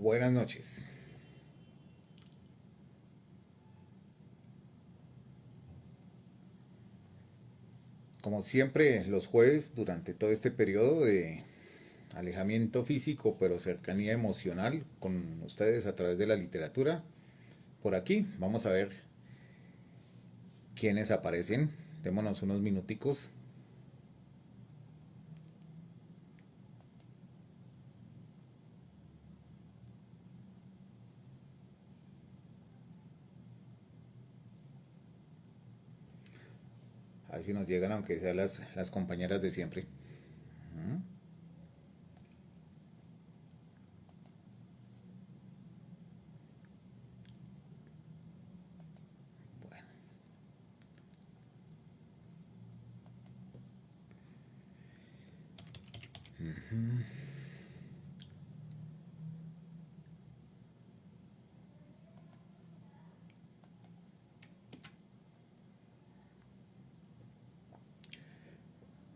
Buenas noches. Como siempre, los jueves, durante todo este periodo de alejamiento físico, pero cercanía emocional con ustedes a través de la literatura, por aquí vamos a ver quiénes aparecen. Démonos unos minuticos. A ver si nos llegan, aunque sean las compañeras de siempre. Bueno.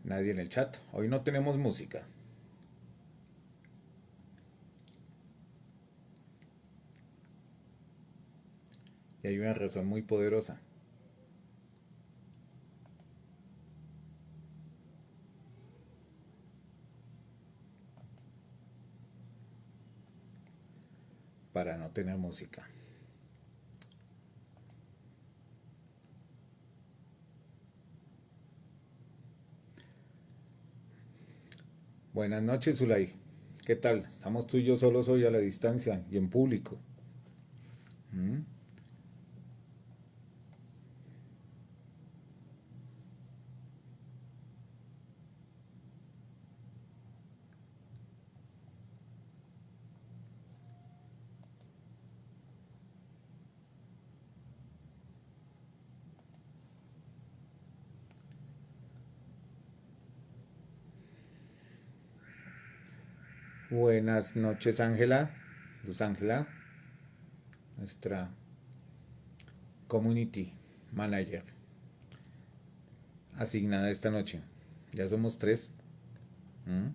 Nadie en el chat. Hoy no tenemos música. Y hay una razón muy poderosa para no tener música. Buenas noches, Zulay. ¿Qué tal? Estamos tú y yo solos hoy a la distancia y en público. Buenas noches, Ángela. Luz Ángela, nuestra community manager asignada esta noche. Ya somos tres. ¿Mm?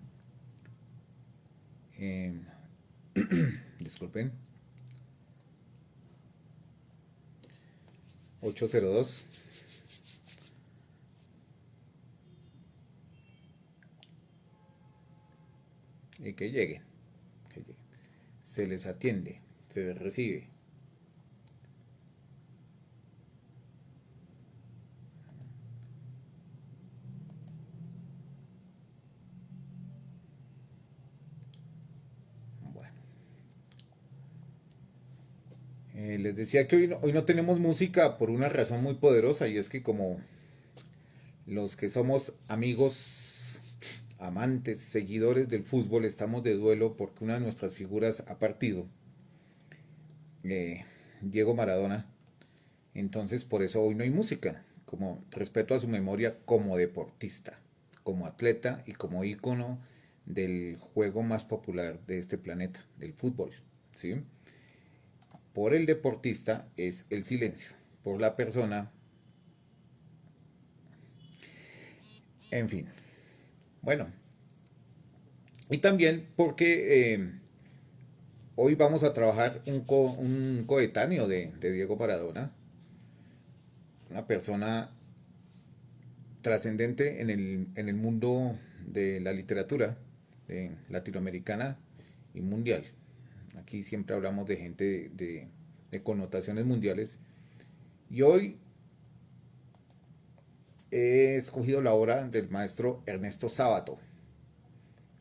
Eh, disculpen. 802. Y que lleguen. Que lleguen. Se les atiende. Se les recibe. Bueno. Les decía que hoy no tenemos música por una razón muy poderosa, y es que como los que somos amigos, amantes, seguidores del fútbol, estamos de duelo porque una de nuestras figuras ha partido, Diego Maradona. Entonces por eso hoy no hay música, como respeto a su memoria como deportista, como atleta y como ícono del juego más popular de este planeta, del fútbol. ¿Sí? Por el deportista es el silencio, por la persona, en fin. Bueno, y también porque hoy vamos a trabajar un coetáneo de Diego Maradona, una persona trascendente en el mundo de la literatura latinoamericana y mundial. Aquí siempre hablamos de gente de connotaciones mundiales. Y hoy he escogido la obra del maestro Ernesto Sábato,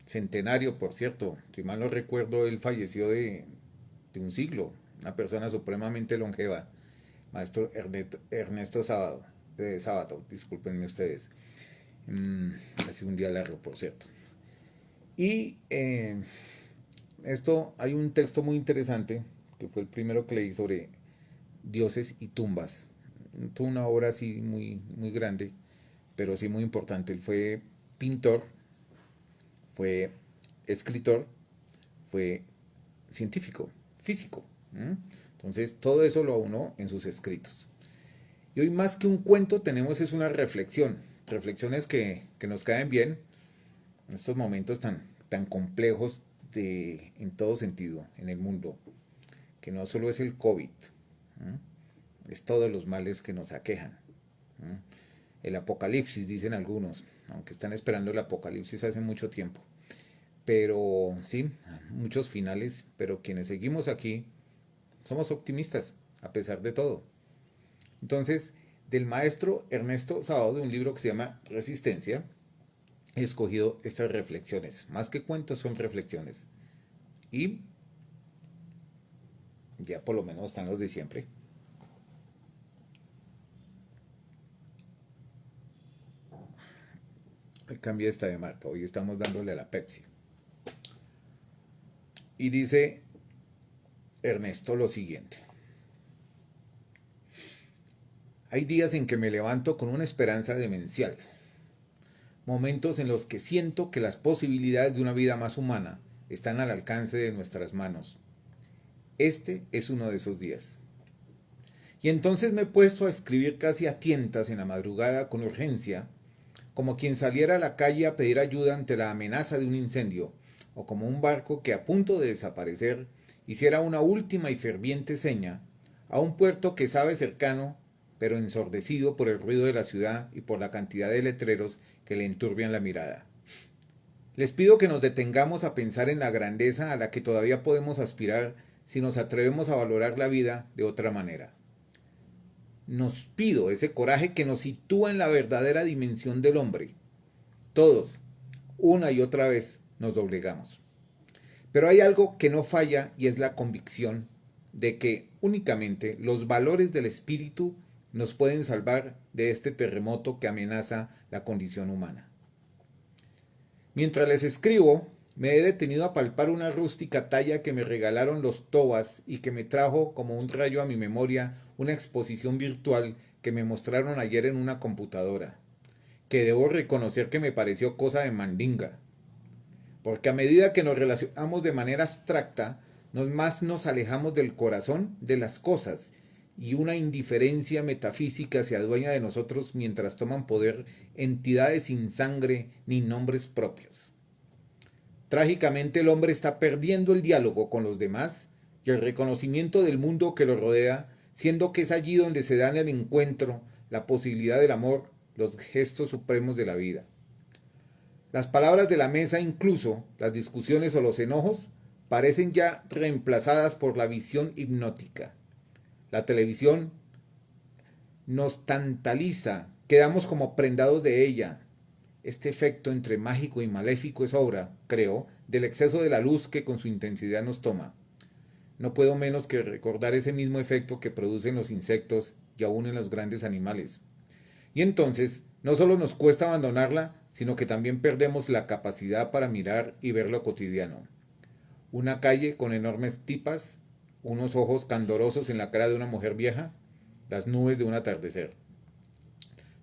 centenario, por cierto. Si mal no recuerdo, él falleció de un siglo, una persona supremamente longeva, maestro Ernesto Sábato, Sábato, discúlpenme ustedes. Ha sido un día largo, por cierto. Y esto, hay un texto muy interesante, que fue el primero que leí sobre dioses y tumbas. Fue una obra así muy grande, pero sí muy importante. Él fue pintor, fue escritor, fue científico, físico. ¿Mm? Entonces, todo eso lo aunó en sus escritos. Y hoy más que un cuento tenemos es una reflexión, reflexiones que nos caen bien en estos momentos tan complejos en todo sentido en el mundo, que no solo es el COVID, es todos los males que nos aquejan. El apocalipsis, dicen algunos, aunque están esperando el apocalipsis hace mucho tiempo. Pero sí, muchos finales, pero quienes seguimos aquí somos optimistas, a pesar de todo. Entonces, del maestro Ernesto Sábado, de un libro que se llama Resistencia, he escogido estas reflexiones. Más que cuentos, son reflexiones. Y ya por lo menos están los de siempre. Cambié esta de marca, hoy estamos dándole a la Pepsi. Y dice Ernesto lo siguiente: hay días en que me levanto con una esperanza demencial, momentos en los que siento que las posibilidades de una vida más humana están al alcance de nuestras manos. Este es uno de esos días. Y entonces me he puesto a escribir casi a tientas en la madrugada con urgencia, como quien saliera a la calle a pedir ayuda ante la amenaza de un incendio, o como un barco que a punto de desaparecer hiciera una última y ferviente seña a un puerto que sabe cercano, pero ensordecido por el ruido de la ciudad y por la cantidad de letreros que le enturbian la mirada. Les pido que nos detengamos a pensar en la grandeza a la que todavía podemos aspirar si nos atrevemos a valorar la vida de otra manera. Nos pido ese coraje que nos sitúa en la verdadera dimensión del hombre. Todos, una y otra vez, nos doblegamos. Pero hay algo que no falla y es la convicción de que únicamente los valores del espíritu nos pueden salvar de este terremoto que amenaza la condición humana. Mientras les escribo, me he detenido a palpar una rústica talla que me regalaron los Tobas y que me trajo como un rayo a mi memoria una exposición virtual que me mostraron ayer en una computadora, que debo reconocer que me pareció cosa de mandinga. Porque a medida que nos relacionamos de manera abstracta, más nos alejamos del corazón de las cosas, y una indiferencia metafísica se adueña de nosotros mientras toman poder entidades sin sangre ni nombres propios. Trágicamente el hombre está perdiendo el diálogo con los demás y el reconocimiento del mundo que lo rodea, siendo que es allí donde se dan el encuentro, la posibilidad del amor, los gestos supremos de la vida. Las palabras de la mesa, incluso las discusiones o los enojos, parecen ya reemplazadas por la visión hipnótica. La televisión nos tantaliza, quedamos como prendados de ella. Este efecto entre mágico y maléfico es obra, creo, del exceso de la luz que con su intensidad nos toma. No puedo menos que recordar ese mismo efecto que producen los insectos y aún en los grandes animales. Y entonces, no solo nos cuesta abandonarla, sino que también perdemos la capacidad para mirar y ver lo cotidiano. Una calle con enormes tipas, unos ojos candorosos en la cara de una mujer vieja, las nubes de un atardecer.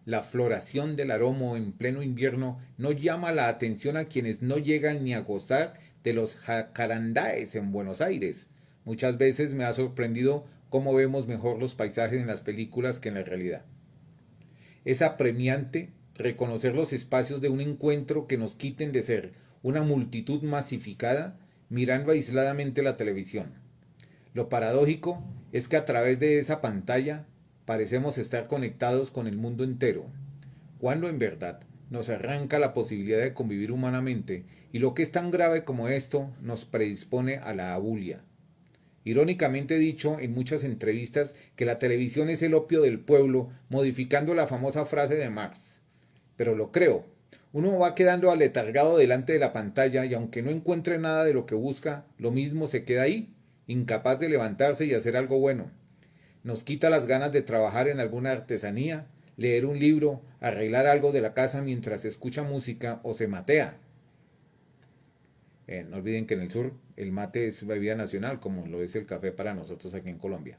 La floración del aromo en pleno invierno no llama la atención a quienes no llegan ni a gozar de los jacarandáes en Buenos Aires. Muchas veces me ha sorprendido cómo vemos mejor los paisajes en las películas que en la realidad. Es apremiante reconocer los espacios de un encuentro que nos quiten de ser una multitud masificada mirando aisladamente la televisión. Lo paradójico es que a través de esa pantalla parecemos estar conectados con el mundo entero, cuando en verdad nos arranca la posibilidad de convivir humanamente y lo que es tan grave como esto nos predispone a la abulia. Irónicamente he dicho en muchas entrevistas que la televisión es el opio del pueblo, modificando la famosa frase de Marx. Pero lo creo. Uno va quedando aletargado delante de la pantalla y aunque no encuentre nada de lo que busca, lo mismo se queda ahí, incapaz de levantarse y hacer algo bueno. Nos quita las ganas de trabajar en alguna artesanía, leer un libro, arreglar algo de la casa mientras se escucha música o se matea. No olviden que en el sur el mate es bebida nacional, como lo es el café para nosotros aquí en Colombia.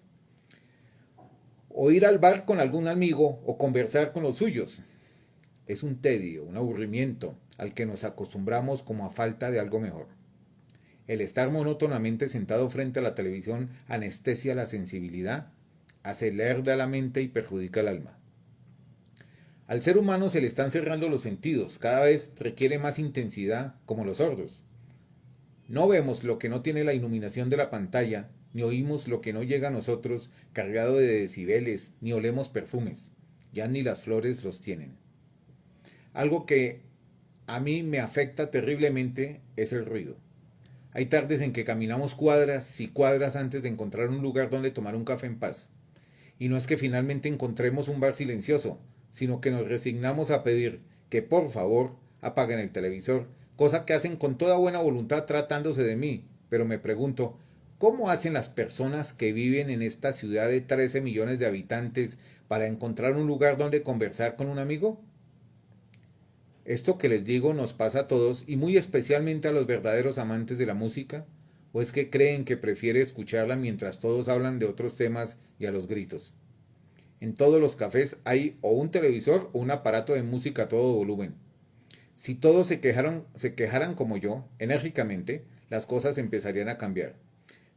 O ir al bar con algún amigo o conversar con los suyos. Es un tedio, un aburrimiento al que nos acostumbramos como a falta de algo mejor. El estar monótonamente sentado frente a la televisión anestesia la sensibilidad, acelera la mente y perjudica el alma. Al ser humano se le están cerrando los sentidos, cada vez requiere más intensidad, como los sordos. No vemos lo que no tiene la iluminación de la pantalla, ni oímos lo que no llega a nosotros cargado de decibeles, ni olemos perfumes. Ya ni las flores los tienen. Algo que a mí me afecta terriblemente es el ruido. Hay tardes en que caminamos cuadras y cuadras antes de encontrar un lugar donde tomar un café en paz. Y no es que finalmente encontremos un bar silencioso, sino que nos resignamos a pedir que por favor apaguen el televisor, cosa que hacen con toda buena voluntad tratándose de mí. Pero me pregunto, ¿cómo hacen las personas que viven en esta ciudad de 13 millones de habitantes para encontrar un lugar donde conversar con un amigo? Esto que les digo nos pasa a todos y muy especialmente a los verdaderos amantes de la música, o es que creen que prefiere escucharla mientras todos hablan de otros temas y a los gritos. En todos los cafés hay o un televisor o un aparato de música a todo volumen. Si todos se quejaran como yo, enérgicamente, las cosas empezarían a cambiar.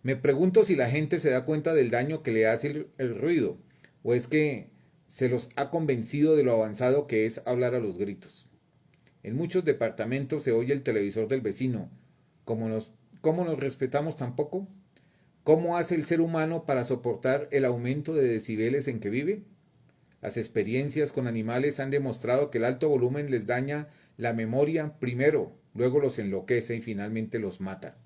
Me pregunto si la gente se da cuenta del daño que le hace el ruido, o es que se los ha convencido de lo avanzado que es hablar a los gritos. En muchos departamentos se oye el televisor del vecino. ¿Cómo nos respetamos tampoco? ¿Cómo hace el ser humano para soportar el aumento de decibeles en que vive? Las experiencias con animales han demostrado que el alto volumen les daña la memoria primero, luego los enloquece y finalmente los mata.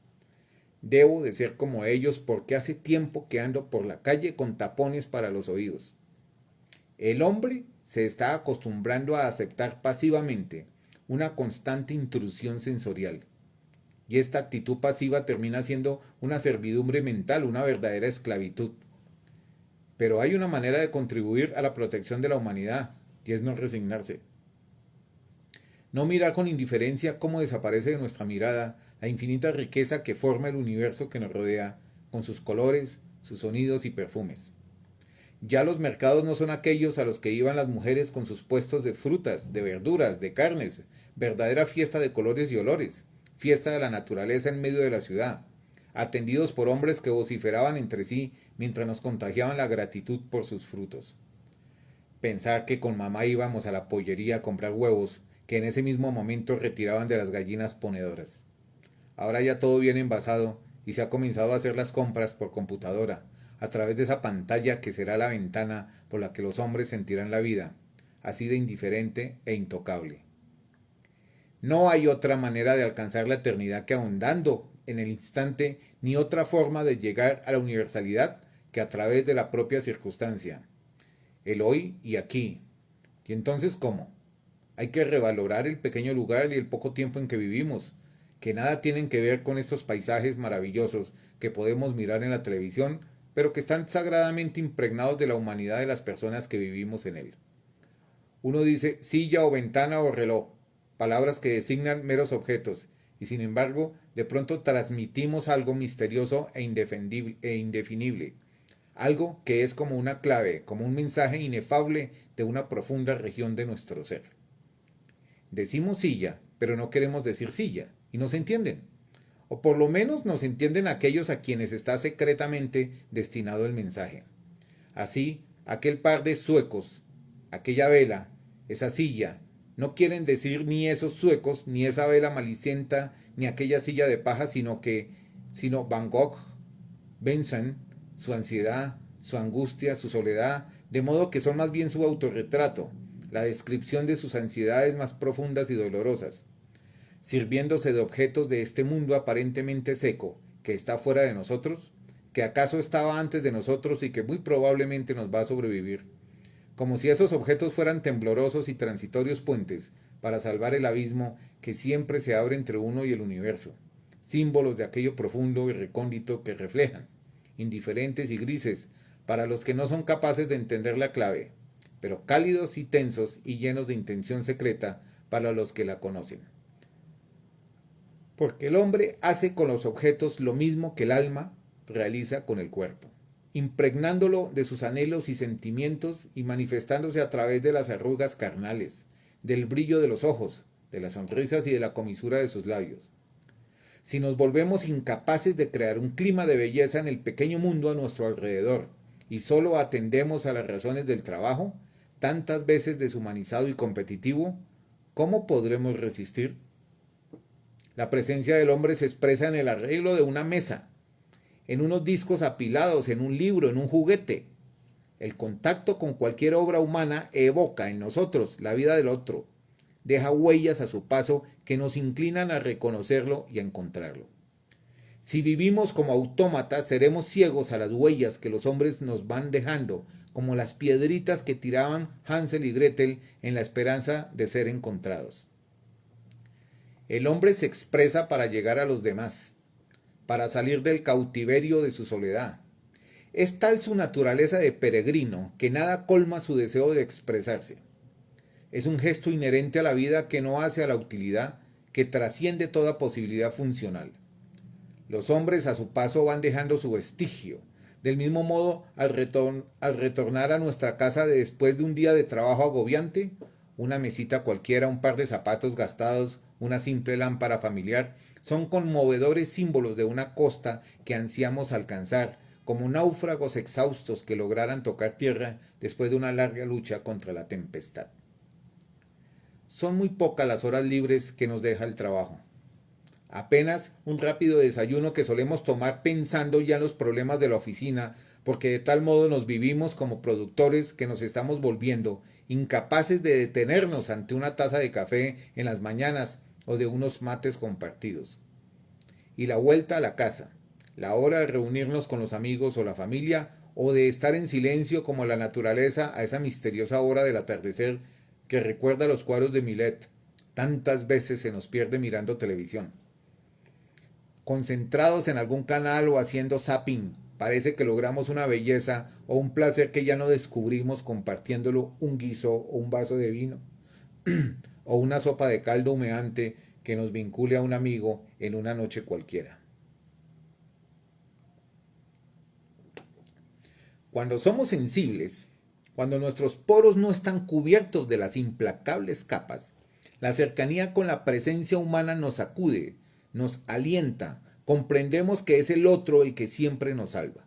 Debo de ser como ellos porque hace tiempo que ando por la calle con tapones para los oídos. El hombre se está acostumbrando a aceptar pasivamente una constante intrusión sensorial. Y esta actitud pasiva termina siendo una servidumbre mental, una verdadera esclavitud. Pero hay una manera de contribuir a la protección de la humanidad, y es no resignarse. No mirar con indiferencia cómo desaparece de nuestra mirada la infinita riqueza que forma el universo que nos rodea, con sus colores, sus sonidos y perfumes. Ya los mercados no son aquellos a los que iban las mujeres con sus puestos de frutas, de verduras, de carnes, verdadera fiesta de colores y olores, fiesta de la naturaleza en medio de la ciudad, atendidos por hombres que vociferaban entre sí mientras nos contagiaban la gratitud por sus frutos. Pensar que con mamá íbamos a la pollería a comprar huevos, que en ese mismo momento retiraban de las gallinas ponedoras. Ahora ya todo viene envasado y se ha comenzado a hacer las compras por computadora, a través de esa pantalla que será la ventana por la que los hombres sentirán la vida, así de indiferente e intocable. No hay otra manera de alcanzar la eternidad que ahondando en el instante, ni otra forma de llegar a la universalidad que a través de la propia circunstancia, el hoy y aquí. ¿Y entonces cómo? Hay que revalorar el pequeño lugar y el poco tiempo en que vivimos, que nada tienen que ver con estos paisajes maravillosos que podemos mirar en la televisión, pero que están sagradamente impregnados de la humanidad de las personas que vivimos en él. Uno dice silla o ventana o reloj, palabras que designan meros objetos, y sin embargo, de pronto transmitimos algo misterioso e indefinible, algo que es como una clave, como un mensaje inefable de una profunda región de nuestro ser. Decimos silla, pero no queremos decir silla, y no se entienden. O por lo menos nos entienden aquellos a quienes está secretamente destinado el mensaje. Así, aquel par de suecos, aquella vela, esa silla, no quieren decir ni esos suecos, ni esa vela malicienta, ni aquella silla de paja, sino Van Gogh, Benson, su ansiedad, su angustia, su soledad, de modo que son más bien su autorretrato, la descripción de sus ansiedades más profundas y dolorosas, sirviéndose de objetos de este mundo aparentemente seco, que está fuera de nosotros, que acaso estaba antes de nosotros y que muy probablemente nos va a sobrevivir, como si esos objetos fueran temblorosos y transitorios puentes para salvar el abismo que siempre se abre entre uno y el universo, símbolos de aquello profundo y recóndito que reflejan, indiferentes y grises para los que no son capaces de entender la clave, pero cálidos y tensos y llenos de intención secreta para los que la conocen. Porque el hombre hace con los objetos lo mismo que el alma realiza con el cuerpo, impregnándolo de sus anhelos y sentimientos y manifestándose a través de las arrugas carnales, del brillo de los ojos, de las sonrisas y de la comisura de sus labios. Si nos volvemos incapaces de crear un clima de belleza en el pequeño mundo a nuestro alrededor y solo atendemos a las razones del trabajo, tantas veces deshumanizado y competitivo, ¿cómo podremos resistir? La presencia del hombre se expresa en el arreglo de una mesa, en unos discos apilados, en un libro, en un juguete. El contacto con cualquier obra humana evoca en nosotros la vida del otro, deja huellas a su paso que nos inclinan a reconocerlo y a encontrarlo. Si vivimos como autómatas, seremos ciegos a las huellas que los hombres nos van dejando, como las piedritas que tiraban Hansel y Gretel en la esperanza de ser encontrados. El hombre se expresa para llegar a los demás, para salir del cautiverio de su soledad. Es tal su naturaleza de peregrino que nada colma su deseo de expresarse. Es un gesto inherente a la vida que no hace a la utilidad, que trasciende toda posibilidad funcional. Los hombres a su paso van dejando su vestigio. Del mismo modo, al retornar a nuestra casa después de un día de trabajo agobiante, una mesita cualquiera, un par de zapatos gastados, una simple lámpara familiar, son conmovedores símbolos de una costa que ansiamos alcanzar, como náufragos exhaustos que lograran tocar tierra después de una larga lucha contra la tempestad. Son muy pocas las horas libres que nos deja el trabajo. Apenas un rápido desayuno que solemos tomar pensando ya en los problemas de la oficina, porque de tal modo nos vivimos como productores que nos estamos volviendo incapaces de detenernos ante una taza de café en las mañanas o de unos mates compartidos. Y la vuelta a la casa, la hora de reunirnos con los amigos o la familia, o de estar en silencio como la naturaleza a esa misteriosa hora del atardecer que recuerda los cuadros de Millet. Tantas veces se nos pierde mirando televisión. Concentrados en algún canal o haciendo zapping, parece que logramos una belleza o un placer que ya no descubrimos compartiéndolo un guiso o un vaso de vino o una sopa de caldo humeante que nos vincule a un amigo en una noche cualquiera. Cuando somos sensibles, cuando nuestros poros no están cubiertos de las implacables capas, la cercanía con la presencia humana nos sacude, nos alienta, comprendemos que es el otro el que siempre nos salva.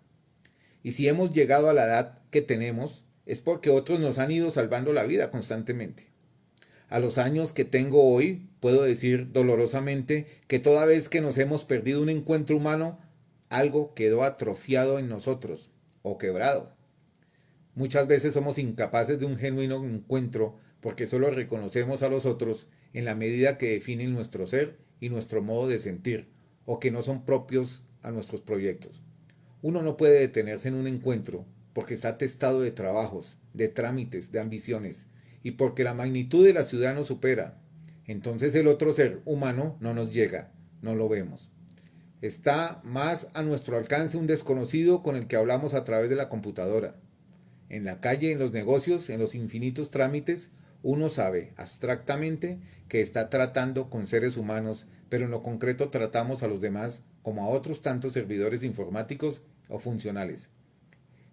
Y si hemos llegado a la edad que tenemos, es porque otros nos han ido salvando la vida constantemente. A los años que tengo hoy, puedo decir dolorosamente que toda vez que nos hemos perdido un encuentro humano, algo quedó atrofiado en nosotros o quebrado. Muchas veces somos incapaces de un genuino encuentro porque solo reconocemos a los otros en la medida que definen nuestro ser y nuestro modo de sentir, o que no son propios a nuestros proyectos. Uno no puede detenerse en un encuentro porque está atestado de trabajos, de trámites, de ambiciones, y porque la magnitud de la ciudad nos supera. Entonces el otro ser humano no nos llega, no lo vemos. Está más a nuestro alcance un desconocido con el que hablamos a través de la computadora. En la calle, en los negocios, en los infinitos trámites, uno sabe abstractamente que está tratando con seres humanos, pero en lo concreto tratamos a los demás como a otros tantos servidores informáticos o funcionales.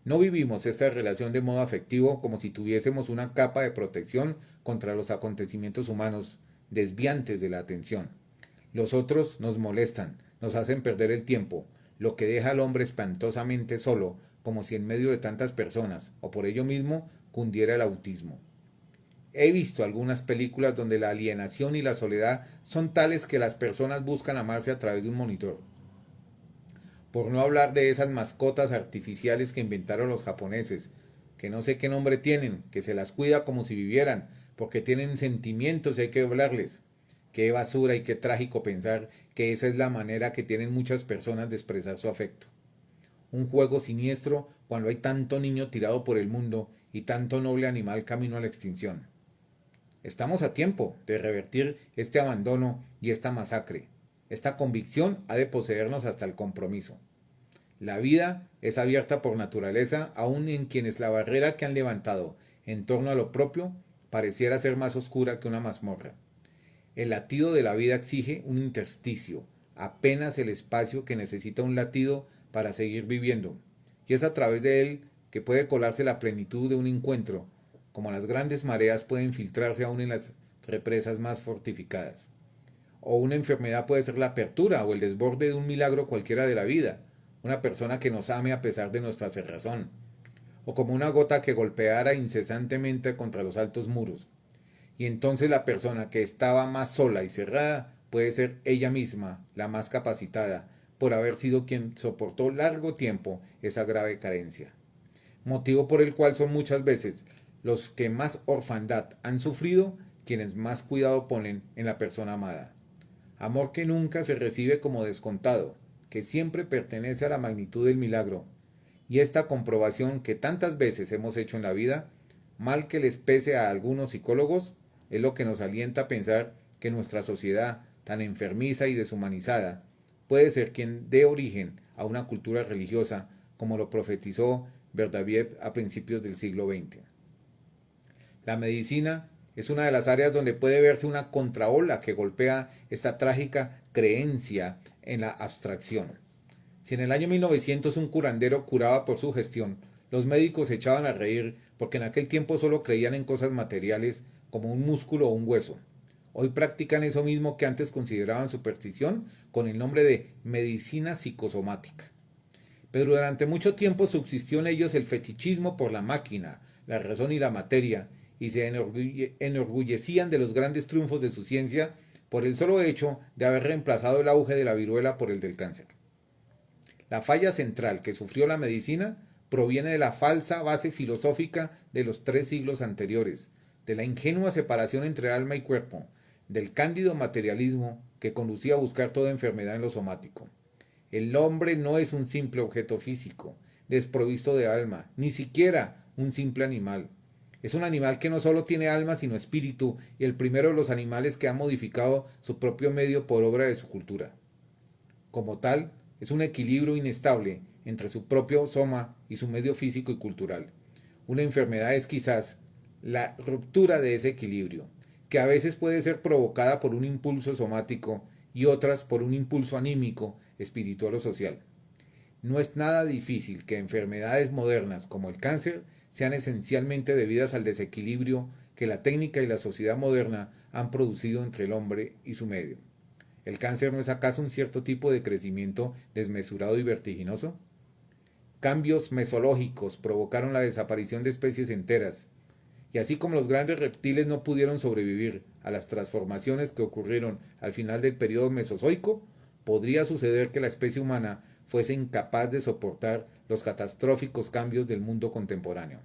No vivimos esta relación de modo afectivo como si tuviésemos una capa de protección contra los acontecimientos humanos desviantes de la atención. Los otros nos molestan, nos hacen perder el tiempo, lo que deja al hombre espantosamente solo, como si en medio de tantas personas, o por ello mismo, cundiera el autismo. He visto algunas películas donde la alienación y la soledad son tales que las personas buscan amarse a través de un monitor. Por no hablar de esas mascotas artificiales que inventaron los japoneses, que no sé qué nombre tienen, que se las cuida como si vivieran, porque tienen sentimientos y hay que hablarles. Qué basura y qué trágico pensar que esa es la manera que tienen muchas personas de expresar su afecto. Un juego siniestro cuando hay tanto niño tirado por el mundo y tanto noble animal camino a la extinción. Estamos a tiempo de revertir este abandono y esta masacre. Esta convicción ha de poseernos hasta el compromiso. La vida es abierta por naturaleza, aun en quienes la barrera que han levantado en torno a lo propio pareciera ser más oscura que una mazmorra. El latido de la vida exige un intersticio, apenas el espacio que necesita un latido para seguir viviendo, y es a través de él que puede colarse la plenitud de un encuentro, como las grandes mareas pueden filtrarse aún en las represas más fortificadas. O una enfermedad puede ser la apertura o el desborde de un milagro cualquiera de la vida, una persona que nos ame a pesar de nuestra cerrazón, o como una gota que golpeara incesantemente contra los altos muros. Y entonces la persona que estaba más sola y cerrada puede ser ella misma la más capacitada por haber sido quien soportó largo tiempo esa grave carencia, motivo por el cual son muchas veces los que más orfandad han sufrido quienes más cuidado ponen en la persona amada. Amor que nunca se recibe como descontado, que siempre pertenece a la magnitud del milagro, y esta comprobación que tantas veces hemos hecho en la vida, mal que les pese a algunos psicólogos, es lo que nos alienta a pensar que nuestra sociedad, tan enfermiza y deshumanizada, puede ser quien dé origen a una cultura religiosa, como lo profetizó Berdaviev a principios del siglo XX. La medicina es una de las áreas donde puede verse una contraola que golpea esta trágica creencia en la abstracción. Si en el año 1900 un curandero curaba por su gestión, los médicos se echaban a reír porque en aquel tiempo solo creían en cosas materiales como un músculo o un hueso. Hoy practican eso mismo que antes consideraban superstición con el nombre de medicina psicosomática. Pero durante mucho tiempo subsistió en ellos el fetichismo por la máquina, la razón y la materia, y se enorgullecían de los grandes triunfos de su ciencia por el solo hecho de haber reemplazado el auge de la viruela por el del cáncer. La falla central que sufrió la medicina proviene de la falsa base filosófica de los 3 siglos anteriores, de la ingenua separación entre alma y cuerpo, del cándido materialismo que conducía a buscar toda enfermedad en lo somático. El hombre no es un simple objeto físico, desprovisto de alma, ni siquiera un simple animal. Es un animal que no solo tiene alma, sino espíritu, y el primero de los animales que ha modificado su propio medio por obra de su cultura. Como tal, es un equilibrio inestable entre su propio soma y su medio físico y cultural. Una enfermedad es quizás la ruptura de ese equilibrio, que a veces puede ser provocada por un impulso somático y otras por un impulso anímico, espiritual o social. No es nada difícil que enfermedades modernas como el cáncer sean esencialmente debidas al desequilibrio que la técnica y la sociedad moderna han producido entre el hombre y su medio. ¿El cáncer no es acaso un cierto tipo de crecimiento desmesurado y vertiginoso? Cambios mesológicos provocaron la desaparición de especies enteras, y así como los grandes reptiles no pudieron sobrevivir a las transformaciones que ocurrieron al final del periodo mesozoico, podría suceder que la especie humana fuese incapaz de soportar los catastróficos cambios del mundo contemporáneo.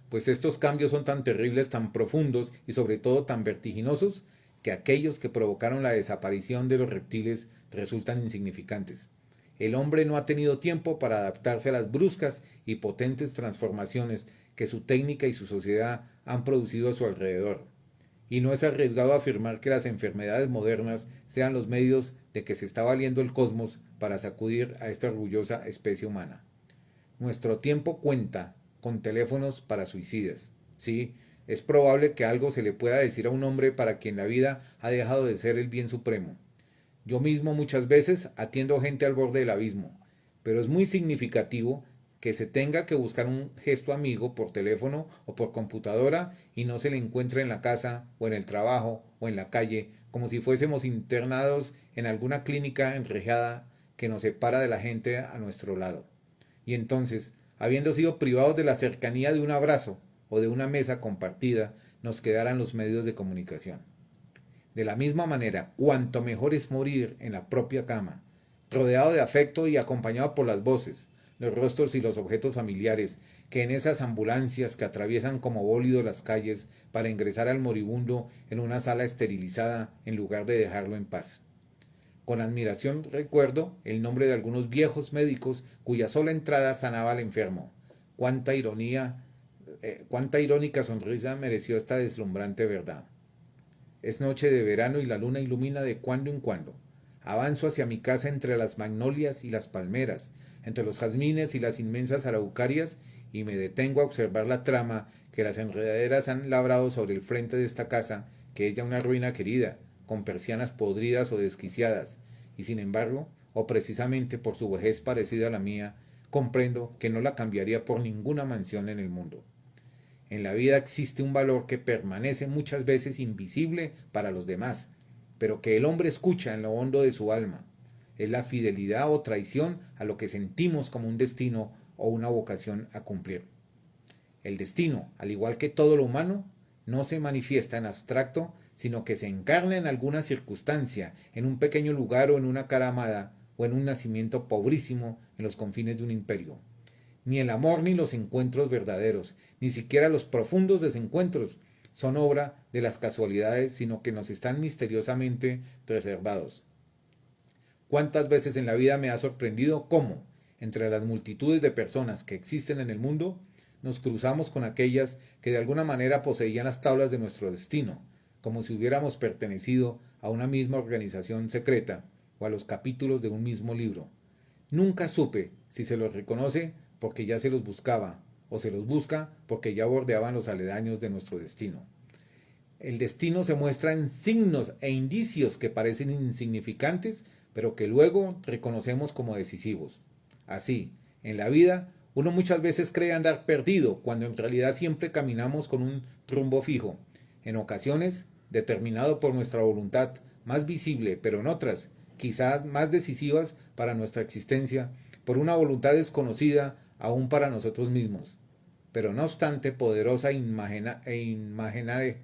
Pues estos cambios son tan terribles, tan profundos y sobre todo tan vertiginosos, que aquellos que provocaron la desaparición de los reptiles resultan insignificantes. El hombre no ha tenido tiempo para adaptarse a las bruscas y potentes transformaciones que su técnica y su sociedad han producido a su alrededor. Y no es arriesgado afirmar que las enfermedades modernas sean los medios de que se está valiendo el cosmos para sacudir a esta orgullosa especie humana. Nuestro tiempo cuenta con teléfonos para suicidas. Sí, es probable que algo se le pueda decir a un hombre para quien la vida ha dejado de ser el bien supremo. Yo mismo muchas veces atiendo gente al borde del abismo, pero es muy significativo que se tenga que buscar un gesto amigo por teléfono o por computadora y no se le encuentre en la casa o en el trabajo o en la calle, como si fuésemos internados en alguna clínica enrejada que nos separa de la gente a nuestro lado. Y entonces, habiendo sido privados de la cercanía de un abrazo o de una mesa compartida, nos quedaran los medios de comunicación. De la misma manera, cuanto mejor es morir en la propia cama, rodeado de afecto y acompañado por las voces, los rostros y los objetos familiares, que en esas ambulancias que atraviesan como bólido las calles para ingresar al moribundo en una sala esterilizada en lugar de dejarlo en paz. Con admiración recuerdo el nombre de algunos viejos médicos cuya sola entrada sanaba al enfermo. Cuánta ironía, cuánta irónica sonrisa mereció esta deslumbrante verdad. Es noche de verano y la luna ilumina de cuando en cuando. Avanzo hacia mi casa entre las magnolias y las palmeras, entre los jazmines y las inmensas araucarias, y me detengo a observar la trama que las enredaderas han labrado sobre el frente de esta casa, que es ya una ruina querida, con persianas podridas o desquiciadas, y sin embargo, o precisamente por su vejez parecida a la mía, comprendo que no la cambiaría por ninguna mansión en el mundo. En la vida existe un valor que permanece muchas veces invisible para los demás, pero que el hombre escucha en lo hondo de su alma. Es la fidelidad o traición a lo que sentimos como un destino o una vocación a cumplir. El destino, al igual que todo lo humano, no se manifiesta en abstracto, sino que se encarna en alguna circunstancia, en un pequeño lugar o en una cara amada, o en un nacimiento pobrísimo en los confines de un imperio. Ni el amor ni los encuentros verdaderos, ni siquiera los profundos desencuentros, son obra de las casualidades, sino que nos están misteriosamente reservados. ¿Cuántas veces en la vida me ha sorprendido cómo, entre las multitudes de personas que existen en el mundo, nos cruzamos con aquellas que de alguna manera poseían las tablas de nuestro destino, como si hubiéramos pertenecido a una misma organización secreta o a los capítulos de un mismo libro? Nunca supe si se los reconoce porque ya se los buscaba, o se los busca porque ya bordeaban los aledaños de nuestro destino. El destino se muestra en signos e indicios que parecen insignificantes, pero que luego reconocemos como decisivos. Así, en la vida, uno muchas veces cree andar perdido, cuando en realidad siempre caminamos con un rumbo fijo, en ocasiones determinado por nuestra voluntad, más visible, pero en otras, quizás más decisivas para nuestra existencia, por una voluntad desconocida aún para nosotros mismos, pero no obstante poderosa inmanejable,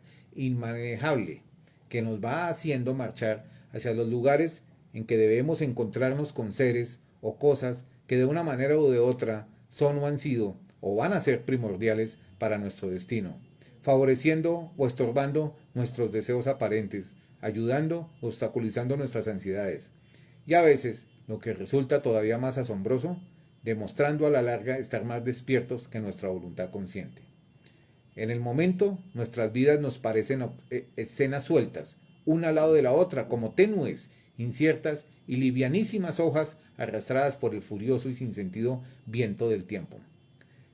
que nos va haciendo marchar hacia los lugares en que debemos encontrarnos con seres o cosas que de una manera u de otra son o han sido o van a ser primordiales para nuestro destino, favoreciendo o estorbando nuestros deseos aparentes, ayudando o obstaculizando nuestras ansiedades. Y a veces, lo que resulta todavía más asombroso, demostrando a la larga estar más despiertos que nuestra voluntad consciente. En el momento, nuestras vidas nos parecen escenas sueltas, una al lado de la otra, como tenues, inciertas y livianísimas hojas arrastradas por el furioso y sin sentido viento del tiempo.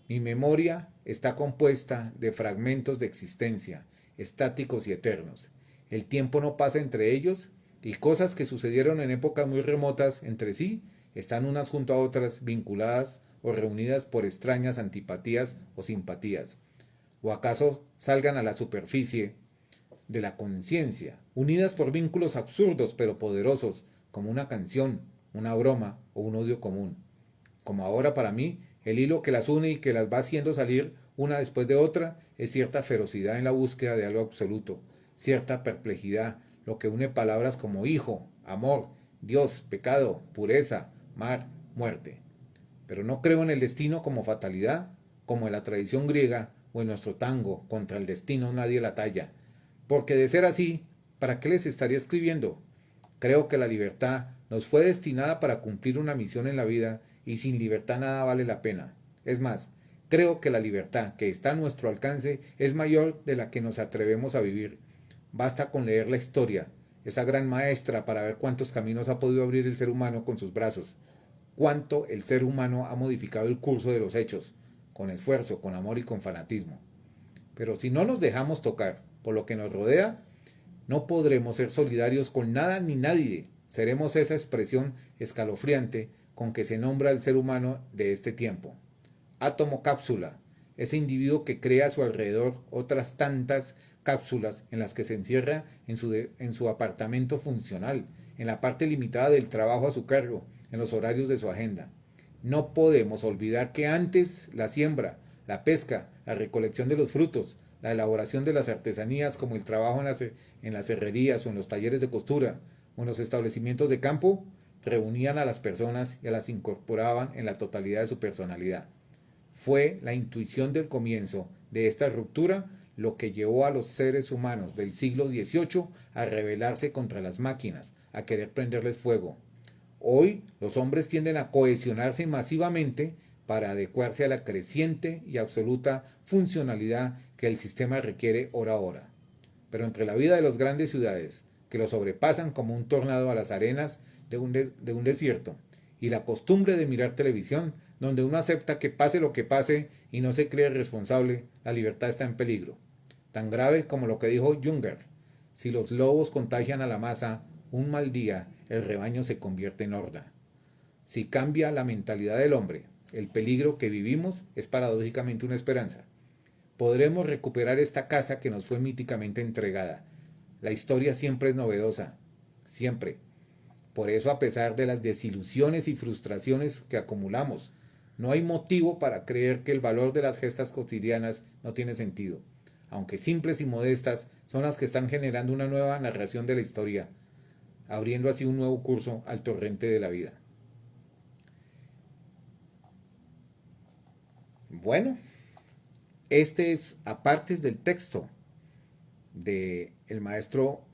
Mi memoria está compuesta de fragmentos de existencia, estáticos y eternos. El tiempo no pasa entre ellos, y cosas que sucedieron en épocas muy remotas entre sí están unas junto a otras vinculadas o reunidas por extrañas antipatías o simpatías, o acaso salgan a la superficie de la conciencia, unidas por vínculos absurdos pero poderosos, como una canción, una broma o un odio común. Como ahora para mí, el hilo que las une y que las va haciendo salir una después de otra es cierta ferocidad en la búsqueda de algo absoluto, cierta perplejidad, lo que une palabras como hijo, amor, Dios, pecado, pureza, mar, muerte. Pero no creo en el destino como fatalidad, como en la tradición griega o en nuestro tango, contra el destino nadie la talla. Porque de ser así, ¿para qué les estaría escribiendo? Creo que la libertad nos fue destinada para cumplir una misión en la vida, y sin libertad nada vale la pena. Es más, creo que la libertad que está a nuestro alcance es mayor de la que nos atrevemos a vivir. Basta con leer la historia, esa gran maestra, para ver cuántos caminos ha podido abrir el ser humano con sus brazos, cuánto el ser humano ha modificado el curso de los hechos, con esfuerzo, con amor y con fanatismo. Pero si no nos dejamos tocar por lo que nos rodea, no podremos ser solidarios con nada ni nadie. Seremos esa expresión escalofriante con que se nombra el ser humano de este tiempo. Átomo cápsula, ese individuo que crea a su alrededor otras tantas cápsulas en las que se encierra en su apartamento funcional, en la parte limitada del trabajo a su cargo, en los horarios de su agenda. No podemos olvidar que antes la siembra, la pesca, la recolección de los frutos, la elaboración de las artesanías como el trabajo en las herrerías o en los talleres de costura o en los establecimientos de campo, reunían a las personas y las incorporaban en la totalidad de su personalidad. Fue la intuición del comienzo de esta ruptura lo que llevó a los seres humanos del siglo XVIII a rebelarse contra las máquinas, a querer prenderles fuego. Hoy los hombres tienden a cohesionarse masivamente para adecuarse a la creciente y absoluta funcionalidad que el sistema requiere hora a hora. Pero entre la vida de las grandes ciudades, que lo sobrepasan como un tornado a las arenas de un desierto, y la costumbre de mirar televisión, donde uno acepta que pase lo que pase y no se cree responsable, la libertad está en peligro. Tan grave como lo que dijo Junger: si los lobos contagian a la masa, un mal día el rebaño se convierte en horda. Si cambia la mentalidad del hombre, el peligro que vivimos es paradójicamente una esperanza. Podremos recuperar esta casa que nos fue míticamente entregada. La historia siempre es novedosa, siempre. Por eso, a pesar de las desilusiones y frustraciones que acumulamos, no hay motivo para creer que el valor de las gestas cotidianas no tiene sentido. aunque simples y modestas, son las que están generando una nueva narración de la historia, abriendo así un nuevo curso al torrente de la vida. Bueno, este es aparte del texto de el maestro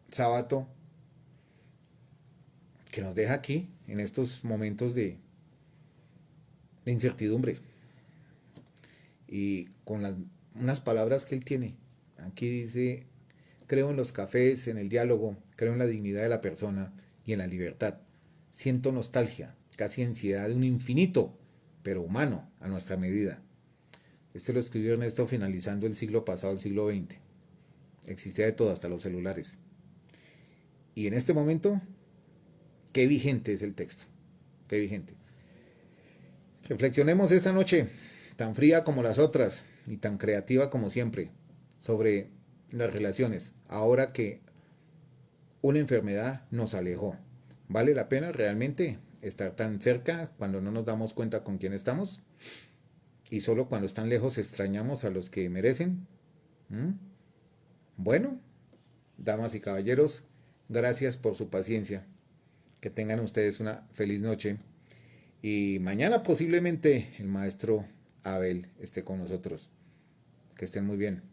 Sábato que nos deja aquí en estos momentos de incertidumbre y con unas palabras que él tiene. Aquí dice, creo en los cafés, en el diálogo, creo en la dignidad de la persona y en la libertad. Siento nostalgia, casi ansiedad de un infinito, pero humano, a nuestra medida. Este lo escribió Ernesto finalizando el siglo pasado, el siglo XX. Existía de todo, hasta los celulares. Y en este momento, qué vigente es el texto. Qué vigente. Reflexionemos esta noche, tan fría como las otras y tan creativa como siempre, sobre las relaciones, ahora que una enfermedad nos alejó. ¿Vale la pena realmente estar tan cerca cuando no nos damos cuenta con quién estamos? Y solo cuando están lejos extrañamos a los que merecen. ¿Mm? Bueno, damas y caballeros, gracias por su paciencia. Que tengan ustedes una feliz noche. Y mañana posiblemente el maestro Abel esté con nosotros. Que estén muy bien.